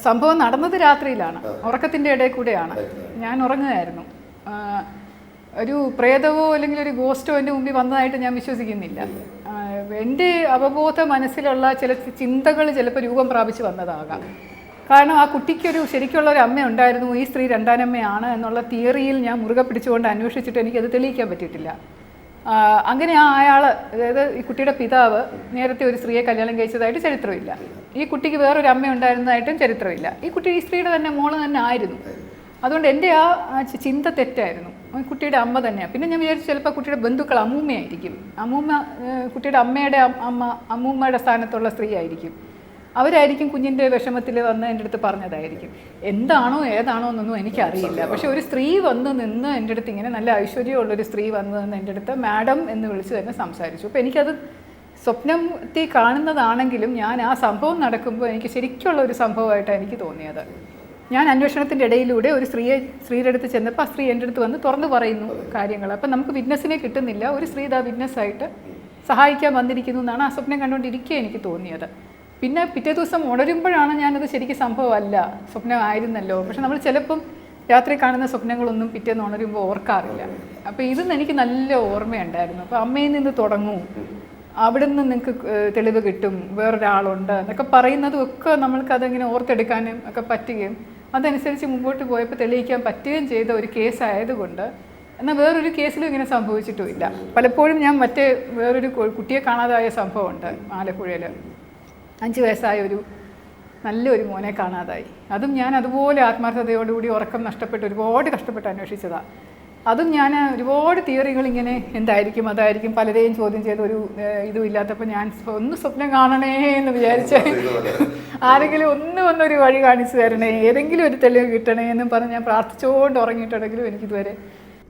സംഭവം നടന്നത് രാത്രിയിലാണ്, ഉറക്കത്തിൻ്റെ ഇടയിൽ കൂടെയാണ്. ഞാൻ ഉറങ്ങുകയായിരുന്നു. ഒരു പ്രേതവോ അല്ലെങ്കിൽ ഒരു ഗോസ്റ്റോ എൻ്റെ മുമ്പിൽ വന്നതായിട്ട് ഞാൻ വിശ്വസിക്കുന്നില്ല. എൻ്റെ അവബോധ മനസ്സിലുള്ള ചില ചിന്തകൾ ചിലപ്പോൾ രൂപം പ്രാപിച്ച് വന്നതാകാം. കാരണം ആ കുട്ടിക്കൊരു ശരിക്കുള്ള ഒരു അമ്മ ഉണ്ടായിരുന്നു, ഈ സ്ത്രീ രണ്ടാനമ്മയാണ് എന്നുള്ള തിയറിയിൽ ഞാൻ മുറുകെ പിടിച്ചുകൊണ്ട് അന്വേഷിച്ചിട്ട് എനിക്കത് തെളിയിക്കാൻ പറ്റിയിട്ടില്ല. അങ്ങനെ അയാൾ, അതായത് ഈ കുട്ടിയുടെ പിതാവ് നേരത്തെ ഒരു സ്ത്രീയെ കല്യാണം കഴിച്ചതായിട്ട് ചരിത്രമില്ല. ഈ കുട്ടിക്ക് വേറൊരു അമ്മ ഉണ്ടായിരുന്നതായിട്ടും ചരിത്രമില്ല. ഈ കുട്ടി ഈ സ്ത്രീയുടെ തന്നെ മോള് തന്നെ ആയിരുന്നു. അതുകൊണ്ട് എൻ്റെ ആ ചിന്ത തെറ്റായിരുന്നു. കുട്ടിയുടെ അമ്മ തന്നെയാണ്. പിന്നെ ഞാൻ വിചാരിച്ചു ചിലപ്പോൾ കുട്ടിയുടെ ബന്ധുക്കൾ അമ്മൂമ്മയായിരിക്കും. കുട്ടിയുടെ അമ്മയുടെ അമ്മൂമ്മയുടെ സ്ഥാനത്തുള്ള സ്ത്രീ ആയിരിക്കും. അവരായിരിക്കും കുഞ്ഞിൻ്റെ വിഷമത്തിൽ വന്ന് എൻ്റെ അടുത്ത് പറഞ്ഞതായിരിക്കും. എന്താണോ ഏതാണോ എന്നൊന്നും എനിക്കറിയില്ല. പക്ഷെ ഒരു സ്ത്രീ വന്ന് നിന്ന് എൻ്റെ അടുത്ത്, ഇങ്ങനെ നല്ല ഐശ്വര്യമുള്ളൊരു സ്ത്രീ വന്ന് നിന്ന് എൻ്റെ അടുത്ത് മാഡം എന്ന് വിളിച്ച് തന്നെ സംസാരിച്ചു. അപ്പോൾ എനിക്കത് സ്വപ്നത്തിൽ കാണുന്നതാണെങ്കിലും ഞാൻ ആ സംഭവം നടക്കുമ്പോൾ എനിക്ക് ശരിക്കുള്ള ഒരു സംഭവമായിട്ടാണ് എനിക്ക് തോന്നിയത്. ഞാൻ അന്വേഷണത്തിൻ്റെ ഇടയിലൂടെ ഒരു സ്ത്രീയുടെ അടുത്ത് ചെന്നപ്പോൾ ആ സ്ത്രീ എൻ്റെ അടുത്ത് വന്ന് തുറന്നു പറയുന്നു കാര്യങ്ങൾ. അപ്പം നമുക്ക് വിറ്റ്നസ്സിനെ കിട്ടുന്നില്ല. ഒരു സ്ത്രീ ഇതാ വിറ്റ്നസ്സായിട്ട് സഹായിക്കാൻ വന്നിരിക്കുന്നു എന്നാണ് ആ സ്വപ്നം കണ്ടുകൊണ്ടിരിക്കുക എനിക്ക് തോന്നിയത്. പിന്നെ പിറ്റേ ദിവസം ഉണരുമ്പോഴാണ് ഞാനത് ശരിക്കും സംഭവമല്ല, സ്വപ്നമായിരുന്നല്ലോ. പക്ഷെ നമ്മൾ ചിലപ്പം രാത്രി കാണുന്ന സ്വപ്നങ്ങളൊന്നും പിറ്റേന്ന് ഉണരുമ്പോൾ ഓർക്കാറില്ല. അപ്പോൾ ഇതെന്ന് എനിക്ക് നല്ല ഓർമ്മയുണ്ടായിരുന്നു. അപ്പോൾ അമ്മയിൽ നിന്ന് തുടങ്ങും, അവിടെ നിന്ന് നിങ്ങൾക്ക് തെളിവ് കിട്ടും, വേറൊരാളുണ്ട് എന്നൊക്കെ പറയുന്നതും ഒക്കെ നമ്മൾക്കതിങ്ങനെ ഓർത്തെടുക്കാനും ഒക്കെ പറ്റുകയും അതനുസരിച്ച് മുമ്പോട്ട് പോയപ്പോൾ തെളിയിക്കാൻ പറ്റുകയും ചെയ്ത ഒരു കേസായതുകൊണ്ട്. എന്നാൽ വേറൊരു കേസിലും ഇങ്ങനെ സംഭവിച്ചിട്ടുമില്ല. പലപ്പോഴും ഞാൻ വേറൊരു കുട്ടിയെ കാണാതായ സംഭവമുണ്ട് ആലപ്പുഴയിൽ. 5 വയസ്സായ നല്ലൊരു മോനെ കാണാതായി. അതും ഞാൻ അതുപോലെ ആത്മാർത്ഥതയോടുകൂടി ഉറക്കം നഷ്ടപ്പെട്ട് ഒരുപാട് കഷ്ടപ്പെട്ട് അന്വേഷിച്ചതാണ്. അതും ഞാൻ ഒരുപാട് തിയറികൾ ഇങ്ങനെ എന്തായിരിക്കും അതായിരിക്കും പലരെയും ചോദ്യം ചെയ്ത് ഒരു ഇതും ഇല്ലാത്തപ്പോൾ ഞാൻ ഒന്ന് സ്വപ്നം കാണണേ എന്ന് വിചാരിച്ച് ആരെങ്കിലും ഒന്നൊരു വഴി കാണിച്ചു തരണേ, ഏതെങ്കിലും ഒരു തെളിവ് കിട്ടണേ എന്നും പറഞ്ഞ് ഞാൻ പ്രാർത്ഥിച്ചുകൊണ്ട് ഉറങ്ങിയിട്ടുണ്ടെങ്കിലും എനിക്കിതുവരെ